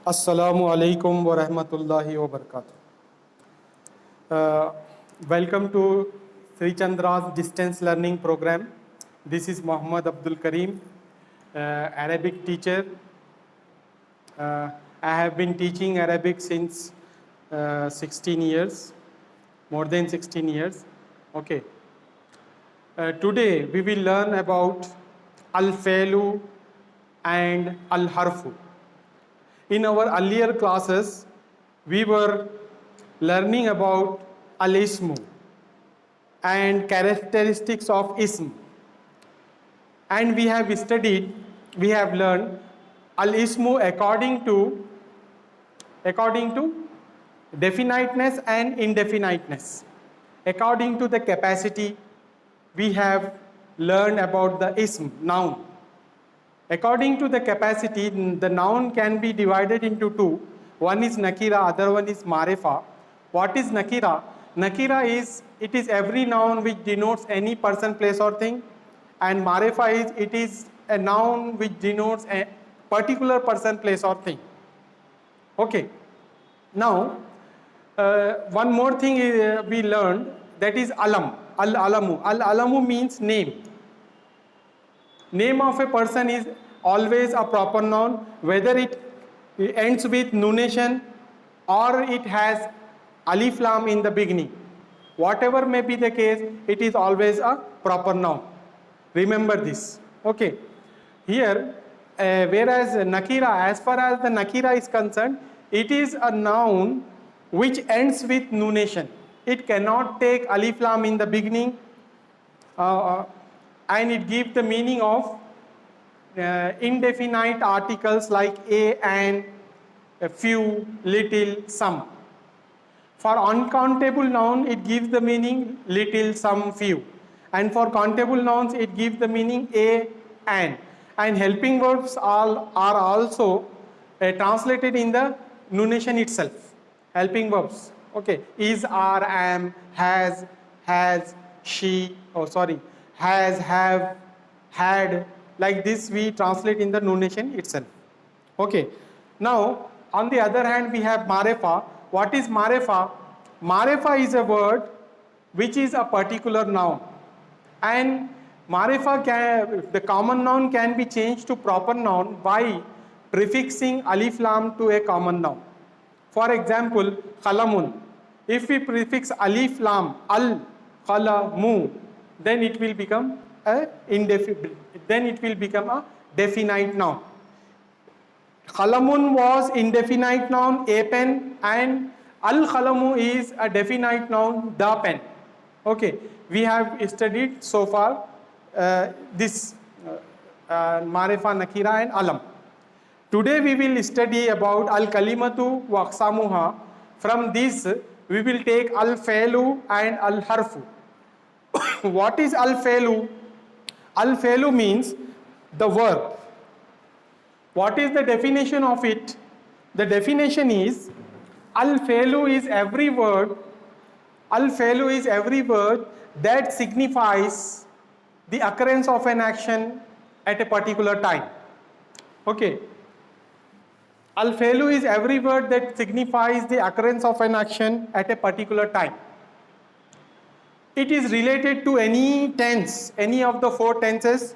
Assalamu alaikum wa rahmatullahi wa barakatuh. Welcome to Sri Chandra's distance learning program. This is Muhammad Abdul Karim, Arabic teacher. I have been teaching Arabic since 16 years, more than 16 years. Okay. Today we will learn about al-failu and al-harfu. In our earlier classes, we were learning about al-ismu and characteristics of ism. And we have learned al-ismu according to definiteness and indefiniteness. According to the capacity, we have learned about the ism, noun. According to the capacity, the noun can be divided into two. One is nakira, other one is marifa. What is nakira? Nakira is every noun which denotes any person, place or thing. And marifa is a noun which denotes a particular person, place or thing. Okay. Now, one more thing we learned, that is alam, al-alamu. Al-alamu means name. Name of a person is always a proper noun, whether it ends with nunation or it has alif lam in the beginning. Whatever may be the case, it is always a proper noun. Remember this. Okay. Here, whereas nakira, as far as the nakira is concerned, it is a noun which ends with nunation. It cannot take alif lam in the beginning, and it gives the meaning of indefinite articles like a, and, a few, little, some. For uncountable noun, it gives the meaning little, some, few. And for countable nouns, it gives the meaning a, and. And helping verbs are also translated in the nunation itself. Helping verbs. Okay. Is, are, am, has, she, has, have, had, like this we translate in the nunation itself. Okay. Now, on the other hand, we have marefa. What is marefa? Marefa is a word which is a particular noun. And marefa, the common noun can be changed to proper noun by prefixing alif lam to a common noun. For example, khalamun. If we prefix alif lam, al, khalamu, then it will become a definite noun. Khalamun was indefinite noun, a pen, and al khalamu is a definite noun, the pen. Okay, we have studied so far this marifa, nakira and alam. Today we will study about al kalimatu wa aqsamuha. From this we will take al failu and al harfu. What is al-failu? Al-failu means the verb. What is the definition of it? The definition is al-failu is every word that signifies the occurrence of an action at a particular time. Okay. Al-failu is every word that signifies the occurrence of an action at a particular time. It is related to any tense, any of the four tenses.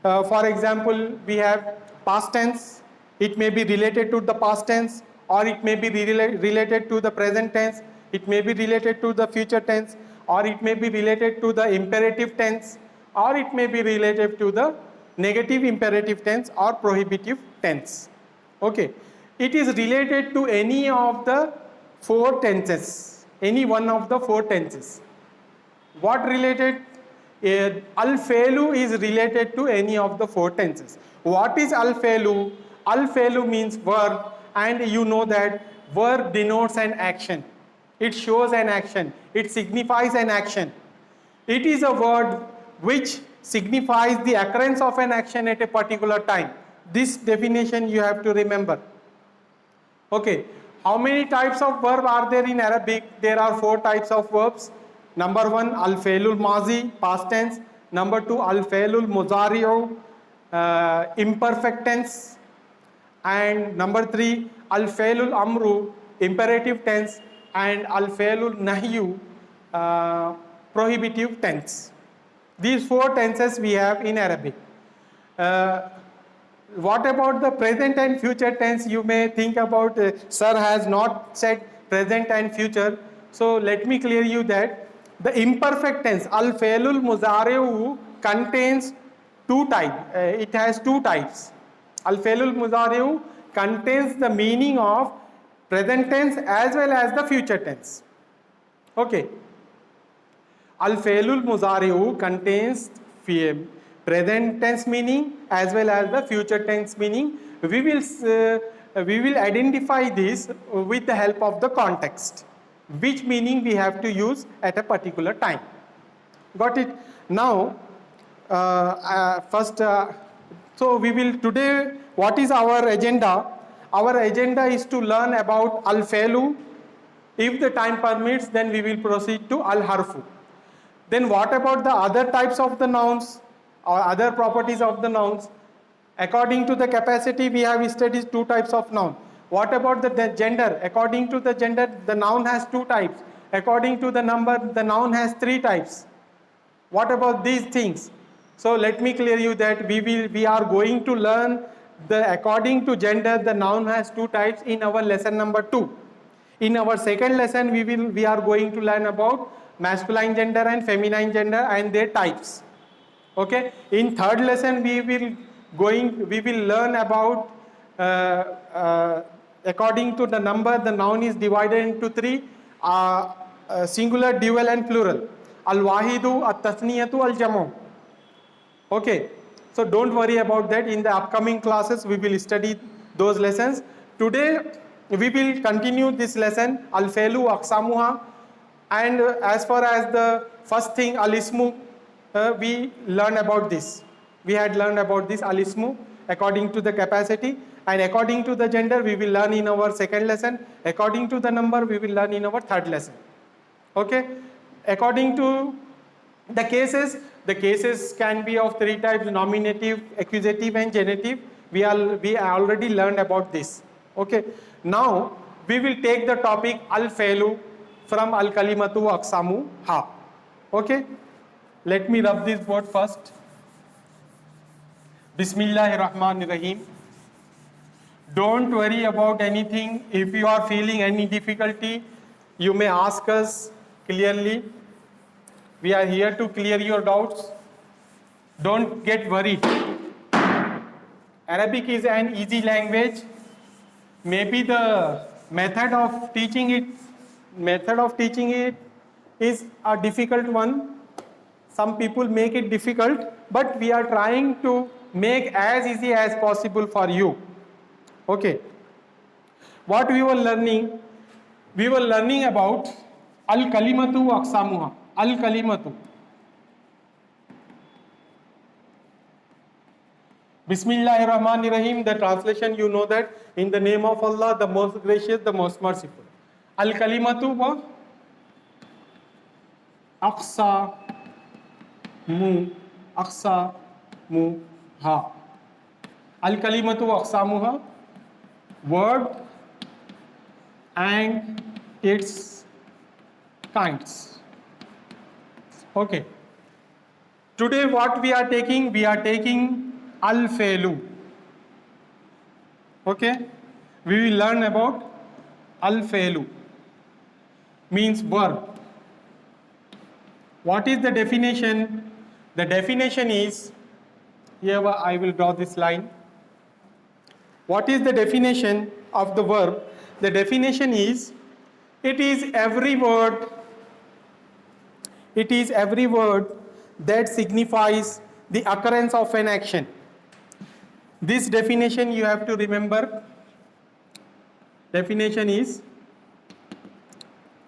For example, we have past tense. It may be related to the past tense, or it may be related to the present tense. It may be related to the future tense, or it may be related to the imperative tense, or it may be related to the negative imperative tense or prohibitive tense. Okay. It is related to any of the four tenses, any one of the four tenses. What related? Al-failu is related to any of the four tenses. What is al-failu? Al-failu means verb, and you know that verb denotes an action. It shows an action. It signifies an action. It is a word which signifies the occurrence of an action at a particular time. This definition you have to remember. Okay. How many types of verb are there in Arabic? There are four types of verbs. Number one, al-failul mazi, past tense. Number two, al-failul muzari'u. imperfect tense, and number 3, al-fi'lul amru, imperative tense, and al-fi'lul nahyu, prohibitive tense. These 4 tenses we have in Arabic. What about the present and future tense? You may think about, sir has not said present and future. So let me clear you that the imperfect tense, al-fi'lul mudari'u, contains 2 types. It has 2 types. Al-fi'lul mudari'u contains the meaning of present tense as well as the future tense. Okay. Al-fi'lul mudari'u contains present tense meaning as well as the future tense meaning. We will identify this with the help of the context, which meaning we have to use at a particular time. Got it? Now, so we will today, what is our agenda? Our agenda is to learn about al-fi'lu. If the time permits, then we will proceed to al-harfu. Then what about the other types of the nouns or other properties of the nouns? According to the capacity, we have studied 2 types of noun. What about the gender? According to the gender, the noun has 2 types. According to the number, the noun has 3 types. What about these things? So let me clear you that we are going to learn the according to gender, the noun has 2 types in our lesson number 2. In our second lesson, we are going to learn about masculine gender and feminine gender and their types. Okay. In third lesson, we will learn about according to the number, the noun is divided into 3: singular, dual, and plural. Al-wahidu, at-tathniyatu, al-jamu. Okay. So don't worry about that. In the upcoming classes, we will study those lessons. Today, we will continue this lesson, al-fi'lu aqsamuha. And as far as the first thing, al-ismu, we learn about this. We had learned about this al-ismu according to the capacity, and according to the gender, we will learn in our second lesson. According to the number, we will learn in our third lesson. Okay? According to the cases can be of 3 types: nominative, accusative, and genitive. We already learned about this. Okay? Now, we will take the topic al-fi'lu from al-kalimatu aqsamu ha. Okay? Let me rub this word first. Bismillahirrahmanirrahim. Don't worry about anything. If you are feeling any difficulty, you may ask us clearly. We are here to clear your doubts. Don't get worried. Arabic is an easy language. Maybe the method of teaching it is a difficult one. Some people make it difficult, but we are trying to make as easy as possible for you. Okay. What we were learning? We were learning about al-kalimatu aqsamuha. Al-kalimatu. Bismillahirrahmanirrahim. The translation, you know that, in the name of Allah, the most gracious, the most merciful. Al-kalimatu wa aqsa mu ha. Al-kalimatu aqsamuha, word and its kinds. Okay. Today what we are taking al-fi'lu. Okay. We will learn about al-fi'lu. Means verb. What is the definition? The definition is, here I will draw this line. What is the definition of the verb? The definition is, it is every word that signifies the occurrence of an action. This definition you have to remember. Definition is,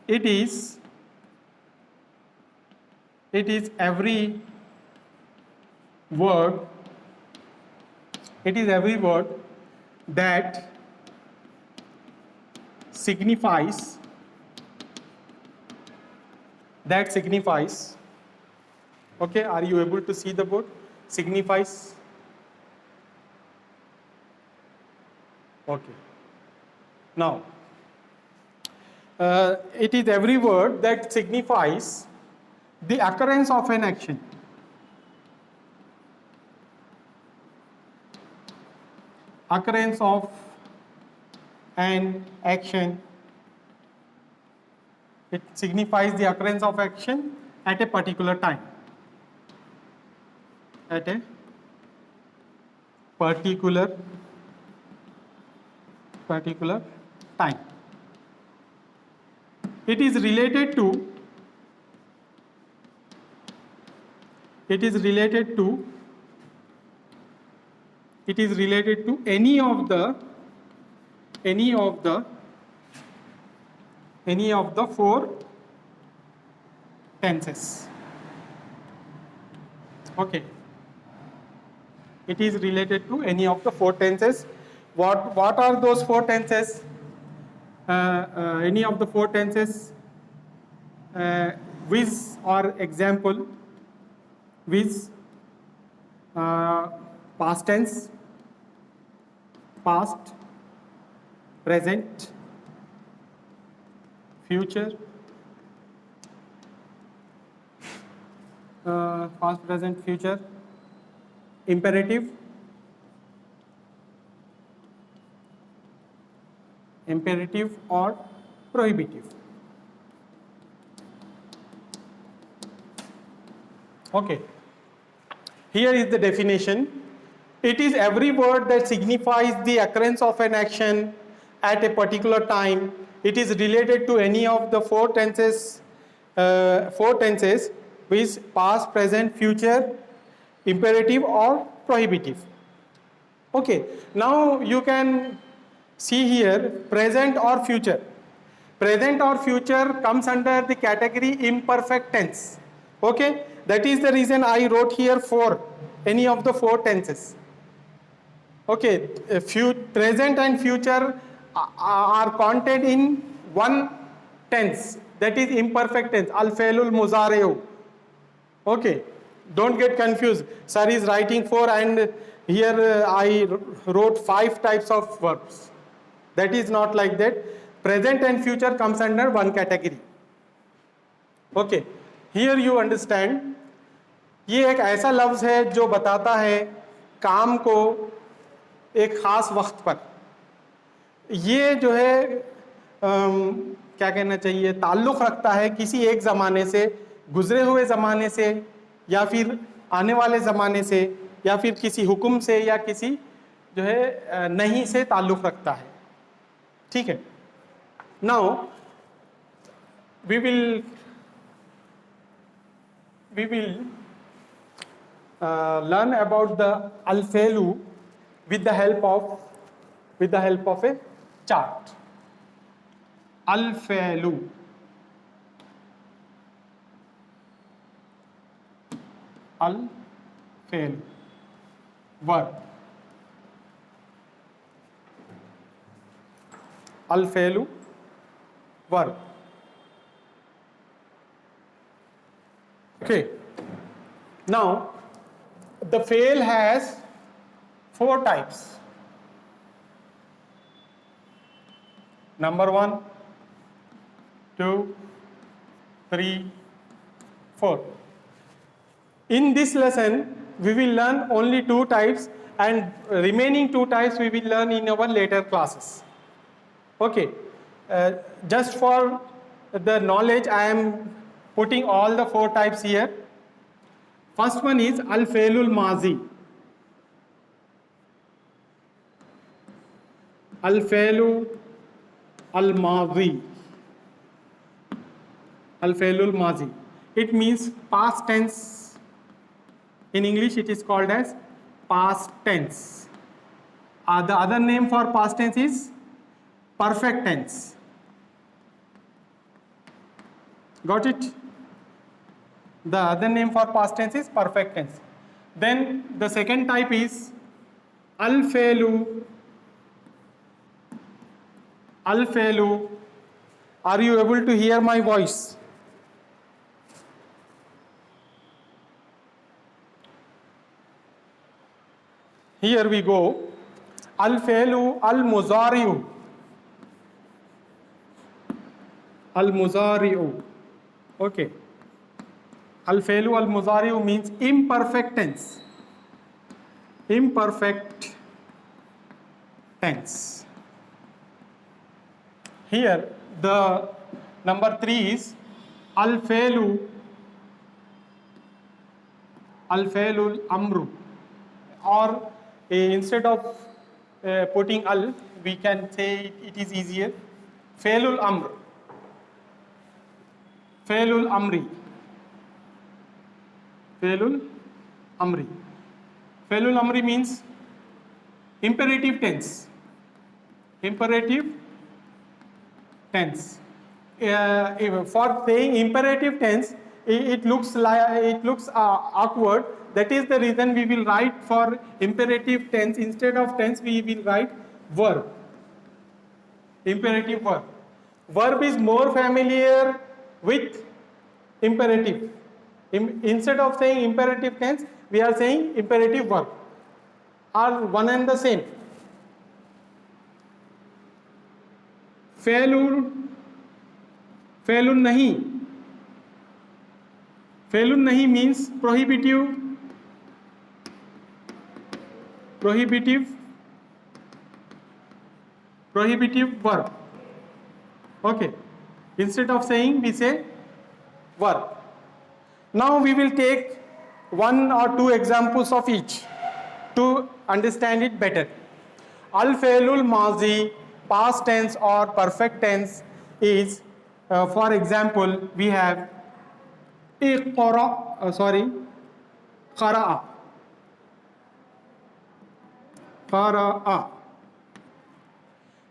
it is every word that signifies okay, are you able to see the board? Signifies Okay. Now, it is every word that signifies the occurrence of an action. Occurrence of an action. It signifies the occurrence of action at a particular time. At a particular time. It is related to any of the four tenses. Okay. It is related to any of the four tenses. What are those four tenses? Any of the four tenses, with or example, with past tense, past, present, future, past, present, future, imperative, or prohibitive. Okay. Here is the definition. It is every word that signifies the occurrence of an action at a particular time. It is related to any of the four tenses with past, present, future, imperative or prohibitive. Okay. Now you can see here present or future. Present or future comes under the category imperfect tense. Okay. That is the reason I wrote here for any of the four tenses. Okay, present and future are contained in one tense, that is imperfect tense, al-fi'lul muzari'u. Okay, don't get confused. Sir is writing for, and here I wrote 5 types of verbs. That is not like that. Present and future comes under one category. Okay, here you understand. یہ ایک ایسا لفظ ہے جو بتاتا ہے کام کو ایک خاص وقت پر. یہ جو ہے کیا کہنا چاہیے, تعلق رکھتا ہے کسی ایک زمانے سے, گزرے ہوئے زمانے سے, یا پھر آنے والے زمانے سے, یا پھر کسی حکم سے, یا کسی جو ہے نہیں سے تعلق رکھتا ہے. ٹھیک ہے. Now we will learn about the al-fi'lu with the help of a chart. Al-fi'lu, verb. Al-fi'lu, verb. Okay. Now the fi'l has 4 types. Number 1, 2, 3, 4. In this lesson, we will learn only 2 types, and remaining 2 types we will learn in our later classes. Okay. Just for the knowledge, I am putting all the 4 types here. First one is al-fi'lul mazi. Al-fi'lu al-mazi. Al-fi'lul mazi. It means past tense. In English it is called as past tense. The other name for past tense is perfect tense. Got it? The other name for past tense is perfect tense. Then the second type is al-fi'lu. Al-fi'lu. Are you able to hear my voice? Here we go. Al-fi'lu al-muzari'u. Al-muzari'u. Okay. Al-fi'lu al-muzari'u means imperfect tense. Imperfect tense. Here the number 3 is al-fi'lu al-amru, or instead of putting al, we can say it is easier. Fi'lul amr. Fi'lul amri. Fi'lul amri. Fi'lul amri means imperative tense. Imperative tense. For saying imperative tense, it looks awkward. That is the reason we will write for imperative tense, instead of tense we will write verb. Imperative verb. Verb is more familiar with imperative. Instead of saying imperative tense, we are saying imperative verb. Are one and the same. Failun nahi. Failun nahi means prohibitive verb. Okay. Instead of saying, we say verb. Now we will take 1 or 2 examples of each to understand it better. Al-fi'lul mazi, past tense or perfect tense, is, for example, we have qara'a.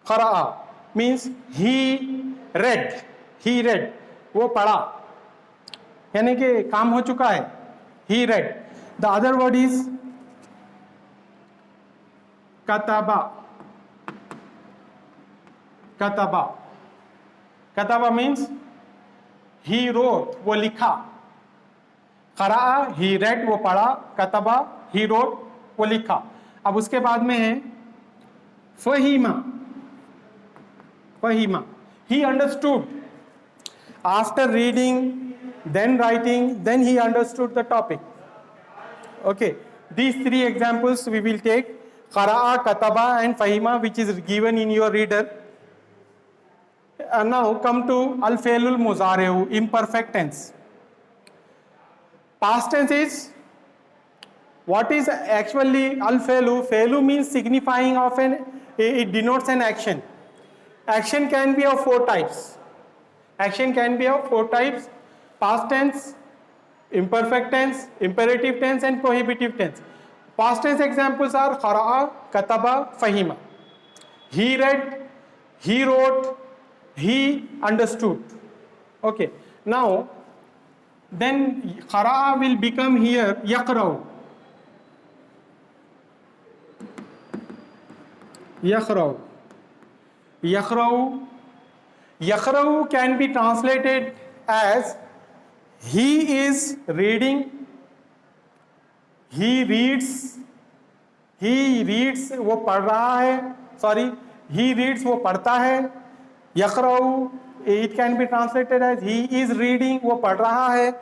Qara'a means he read. वो पढ़ा, यानी कि काम हो चुका है. He read. The other word is kataba. Kataba means he wrote, वो लिखा. qara'a, he read, वो पढ़ा. kataba, he wrote, वो लिखा. अब उसके बाद में है fahima. He understood. After reading, then writing, then he understood the topic. Okay. These 3 examples we will take: qara'a, kataba and fahima, which is given in your reader. And now come to al-fi'lul muzari'u, imperfect tense. Past tense is, what is actually al-fi'lu? Fi'lu means signifying of it denotes an action. Action can be of 4 types. Past tense, imperfect tense, imperative tense and prohibitive tense. Past tense examples are qara'a, kataba, fahima. He read, he wrote, he understood. Okay. Now, then qara'a will become here yaqra'u. Yaqra'u can be translated as he is reading, he reads, वो पढ़ रहा है, he reads, वो पढ़ता है. Yaqra'u, it can be translated as he is reading, वो पढ़ रहा है.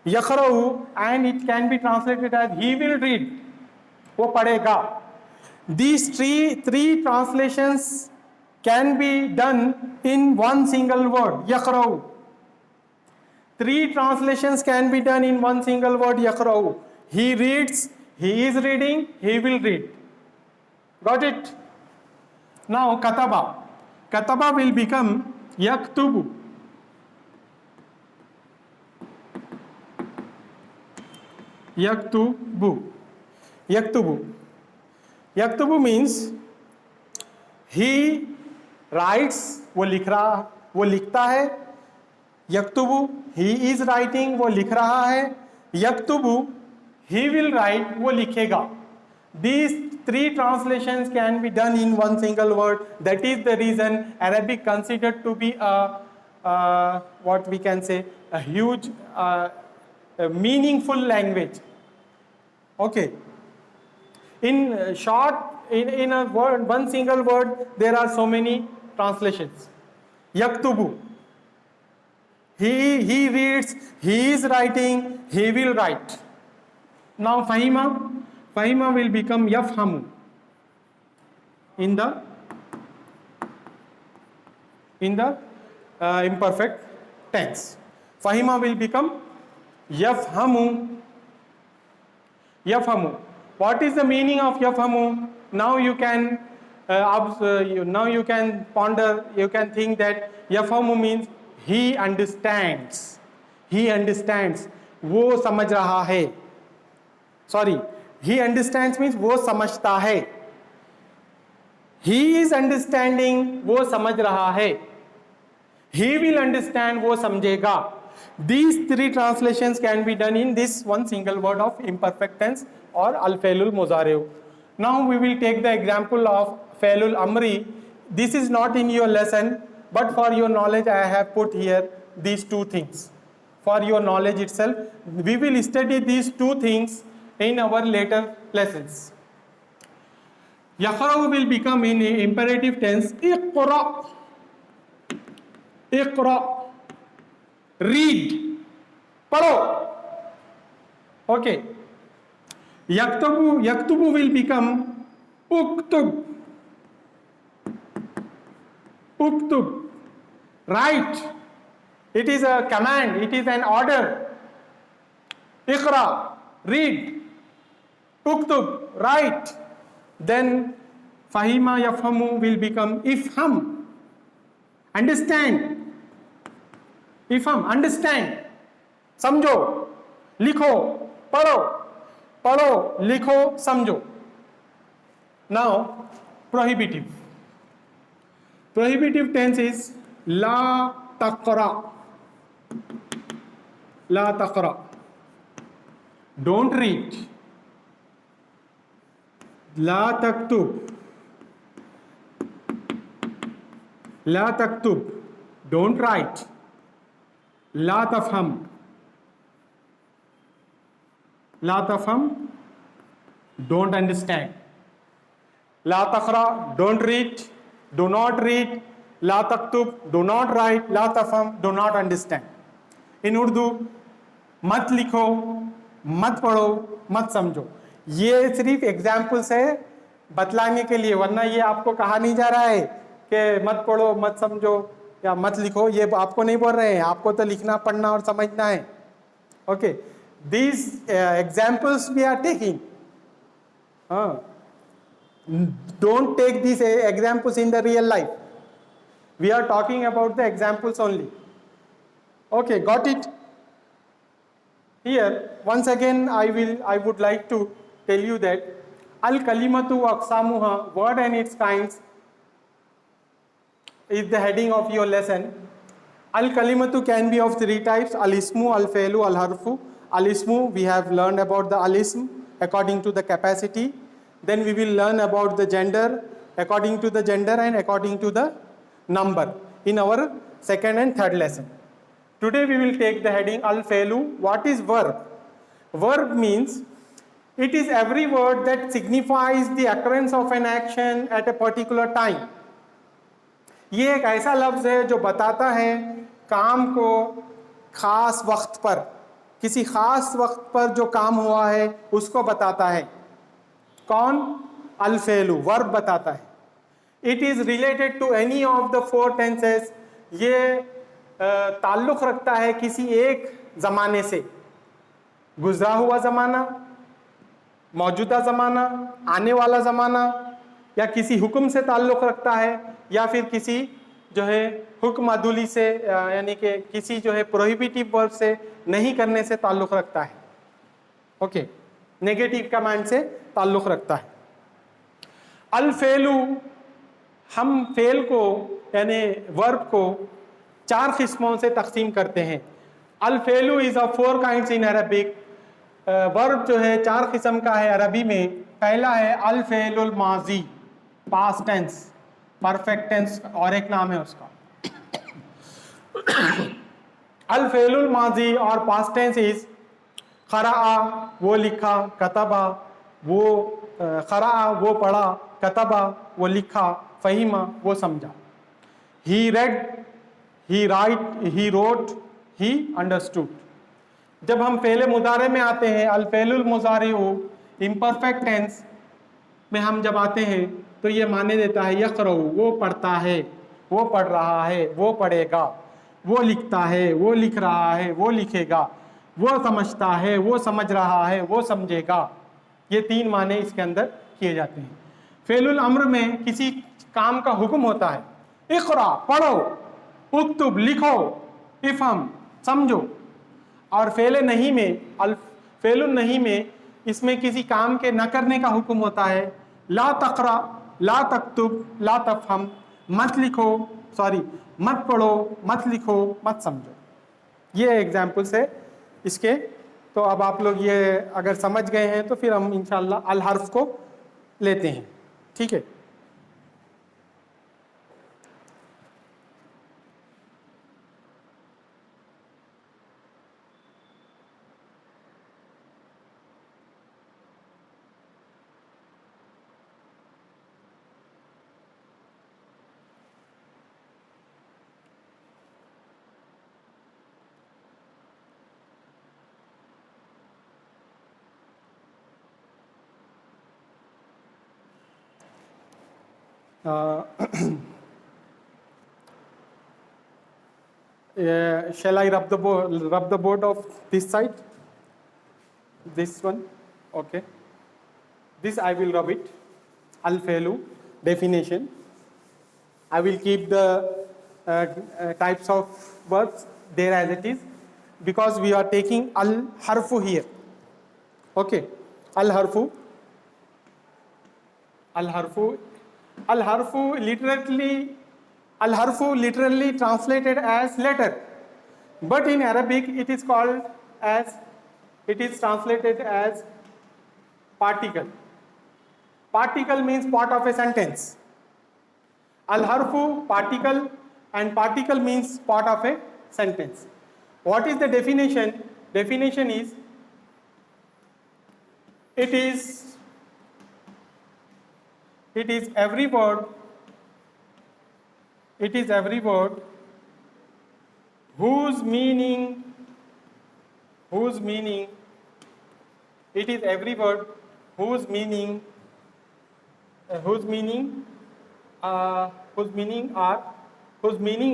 Yaqra'u, and it can be translated as he will read, वो पढ़ेगा. These three translations can be done in one single word, yaqra'u. 3 translations can be done in one single word, yaqra'u. He reads, he is reading, he will read. Got it? Now kataba. Kataba will become yaktubu. Yaktubu means he writes, वो लिखता है. Yaktubu, he is writing, वो लिख रहा है. Yaktubu, he will write, वो लिखेगा. These 3 translations can be done in one single word. That is the reason Arabic considered to be what we can say, a huge, a meaningful language. Okay. In short in a word, one single word, there are so many translations. Yaktubu. He reads, he is writing, he will write. Now Fahima will become Yafhamu in the imperfect tense. Fahima will become Yafhamu. Yafhamu. What is the meaning of Yafhamu? Now you can ponder, you can think that Yafhamu means he understands. He understands. वो समझ रहा है. Sorry, he understands means वो समझता है. He is understanding, वो समझ रहा है. He will understand, वो समझेगा. These three translations can be done in this one single word of imperfect tense or al-fi'lul mudari'u. Now we will take the example of fi'lul amri. This is not in your lesson, but for your knowledge I have put here these two things. For your knowledge itself, we will study these two things in our later lessons. Yaqra'u will become in imperative tense iqra. Iqra. Read. Paro. Okay. Yaktubu will become uktub. Uktub. Write. It is a command, it is an order. Iqra. Read. Uktub. Write. Then Fahima Yafhamu will become ifham. Understand. Ifham, understand. Samjho, likho, paro, paro, likho, samjho. Now, prohibitive. Prohibitive tense is la taqra. La taqra. Don't read. La taktub. La taktub. Don't write. La tafham. La tafham. Don't understand. La taqra. Don't read. Do not read. La taktub. Do not write. La tafham. Do not understand. In Urdu, mat likho, mat padho, mat samjho. ये सिर्फ examples है बतलाने के लिए, वरना ये आपको कहा नहीं जा रहा है कि मत पढ़ो, मत समझो या मत लिखो. ये आपको नहीं बोल रहे हैं, आपको तो लिखना, पढ़ना और समझना है. Okay, these examples we are taking. Don't take these examples in the real life. We are talking about the examples only. Okay, got it? Here, once again, I would like to tell you that al-kalimatu aqsamuha, word and its kinds, is the heading of your lesson. Al-kalimatu can be of three types: al-ismu, al-fi'lu, al-harfu. Al-ismu, we have learned about the al-ism according to the capacity. Then we will learn about the gender according to the gender and according to the number in our second and third lesson. Today we will take the heading al-fi'lu. What is verb? Verb means it is every word that signifies the occurrence of an action at a particular time. ये एक ऐसा लफ्ज़ है जो बताता है काम को खास वक्त पर, किसी खास वक्त पर जो काम हुआ है उसको बताता है. कौन? अल-फ़ेलु, वर्ब बताता है. It is related to any of the four tenses. ये ताल्लुक़ रखता है किसी एक ज़माने से, गुज़रा हुआ ज़माना, मौजूदा ज़माना, आने वाला ज़माना, या किसी हुक्म से ताल्लुक़ रखता है, या फिर किसी जो है हुक्म अदुली से, यानी कि किसी जो है प्रोहिबिटिव वर्ब से, नहीं करने से ताल्लुक़ रखता है. ओके, नेगेटिव कमांड से ताल्लुक़ रखता है. अल-फ़ेलु, हम फ़ेल को यानी वर्ब को चार किस्मों से तकसीम करते हैं. अल-फ़ेलु is of four kinds in Arabic. Verb जो है चार किस्म का है अरबी में. पहला है अल-फ़ेलुल माज़ी, पास्ट टेंस, परफेक्ट टेंस और एक नाम है उसका. अल-फ़ेलुल माज़ी और पास्ट टेंस इज़ क़रअ, वो लिखा, कतबा, वो क़रअ, वो पढ़ा, کتبہ وہ لکھا, فہیمہ وہ سمجھا. He read, he wrote, he understood. جب ہم فعل مضارع میں آتے ہیں, الفعل المضارع امپرفیکٹ ٹینس میں ہم جب آتے ہیں تو یہ معنی دیتا ہے یقرأ, وہ پڑھتا ہے, وہ پڑھ رہا ہے, وہ پڑھے گا, وہ لکھتا ہے, وہ لکھ رہا ہے, وہ لکھے گا, وہ سمجھتا ہے, وہ سمجھ رہا ہے, وہ سمجھے گا. یہ 3 معنی اس کے اندر کیے جاتے ہیں. فعل الامر میں کسی کام کا حکم ہوتا ہے, اقرا پڑھو, اکتب لکھو, افہم سمجھو. اور فعل نہیں میں, فعل النہی میں اس میں کسی کام کے نہ کرنے کا حکم ہوتا ہے, لا تقرا, لا تکتب, لا تفہم, مت لکھو, مت پڑھو, مت لکھو, مت سمجھو. یہ ایگزامپلس ہے اس کے. تو اب آپ لوگ یہ اگر سمجھ گئے ہیں تو پھر ہم انشاءاللہ الحرف کو لیتے ہیں. ٹھیک ہے. Shall I rub the board of this side? This one? Okay. This I will rub it. Al-Failu, definition. I will keep the types of verbs there as it is, because we are taking al-harfu here. Okay. Al-harfu literally translated as letter, but in Arabic it is translated as particle. Particle means part of a sentence. Al-harfu particle, and particle means part of a sentence. What is the definition? Definition is, it is every word whose meaning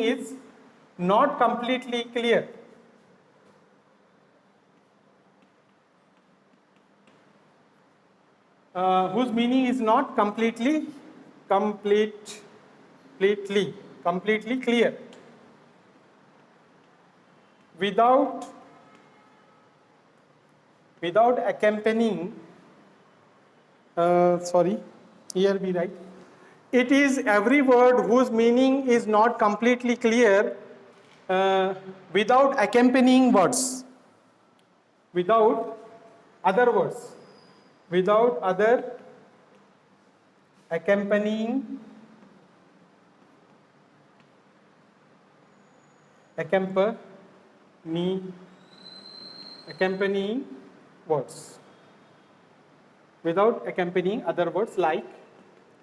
is not completely clear. Whose meaning is not completely clear, without accompanying, here we write, it is every word whose meaning is not completely clear without accompanying words, without other accompanying words, without accompanying other words. Like,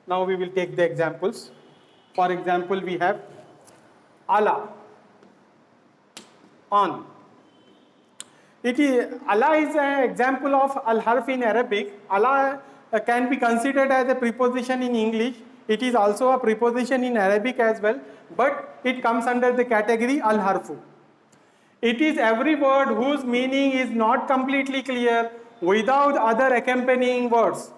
now we will take the examples. For example, we have ala, on. Allah is an example of al-harf in Arabic. Allah can be considered as a preposition in English. It is also a preposition in Arabic as well, but it comes under the category al-harfu. It is every word whose meaning is not completely clear without other accompanying words.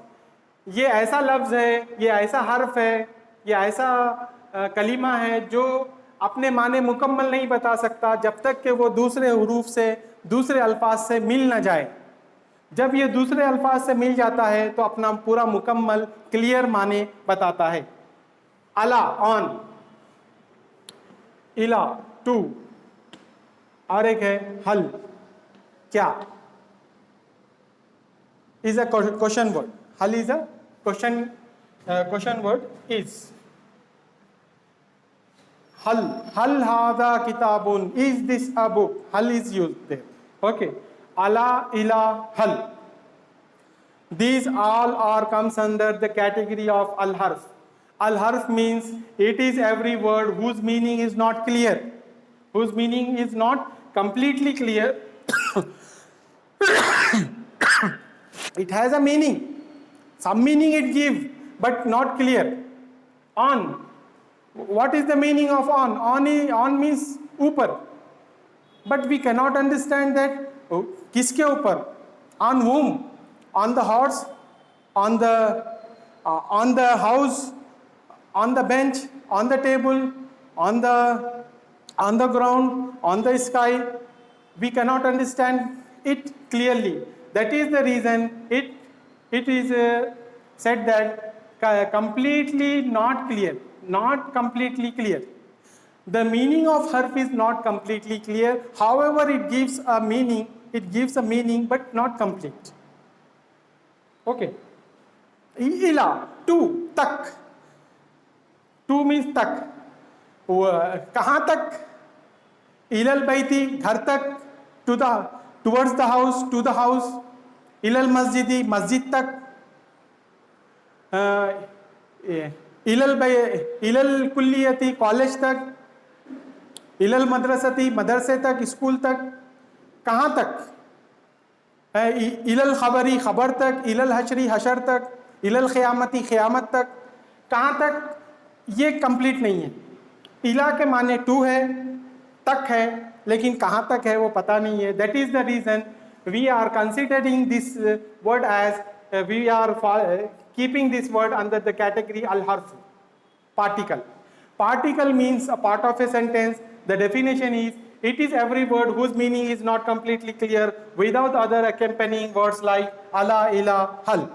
یہ ایسا لفظ ہے, یہ ایسا حرف ہے, یہ ایسا کلمہ ہے جو اپنے معنی مکمل نہیں بتا سکتا جب تک کہ وہ دوسرے حروف سے, دوسرے الفاظ سے مل نہ جائے. جب یہ دوسرے الفاظ سے مل جاتا ہے تو اپنا پورا مکمل کلیئر معنی بتاتا ہے. الا, آن, الا, ٹو, اور ایک ہے حل, کیا. is a question word. Hal is a question word. Is. Hal hadha kitabun. Is this a book? Hal is used there. Okay. Ala, ila, hal. These all are comes under the category of al-harf. Al-harf means it is every word whose meaning is not clear, whose meaning is not completely clear. It has a meaning, some meaning it gives, but not clear. On. What is the meaning of on? On means upar. But we cannot understand that. Kiske upar? On whom? On the horse? On the house? On the bench? On the table? On the ground? On the sky? We cannot understand it clearly. That is the reason it is said that completely not clear, not completely clear. The meaning of harf is not completely clear. However, it gives a meaning, but not complete. Okay. Ila, to, tak. To means tak. Kahan tak? Ilal baiti, ghar tak. Towards the house, to the house. Ilal masjidi, masjid tak. ilal kulliyati, college tak. ilal madrasati, madrase tak, school tak. कहाँ तक? ilal khabari, खबर तक. ilal hashri, हशर तक. ilal क़यामती, क़यामत तक. कहाँ तक? ये कंप्लीट नहीं है. इला के माने टू है, तक है, लेकिन कहाँ तक है वो पता नहीं है. That is the reason we are considering this word as we are keeping this word under the category al-harf, particle. Particle means a part of a sentence. The definition is, it is every word whose meaning is not completely clear without other accompanying words like ala, ila, hal.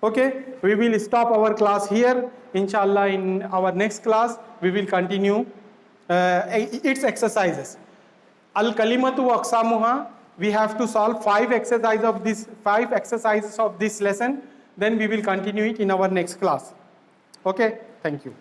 Okay, we will stop our class here. Inshallah, in our next class, we will continue its exercises. Al-kalimatu wa aqsamuha. We have to solve 5 exercises of this lesson. Then we will continue it in our next class. Okay, thank you.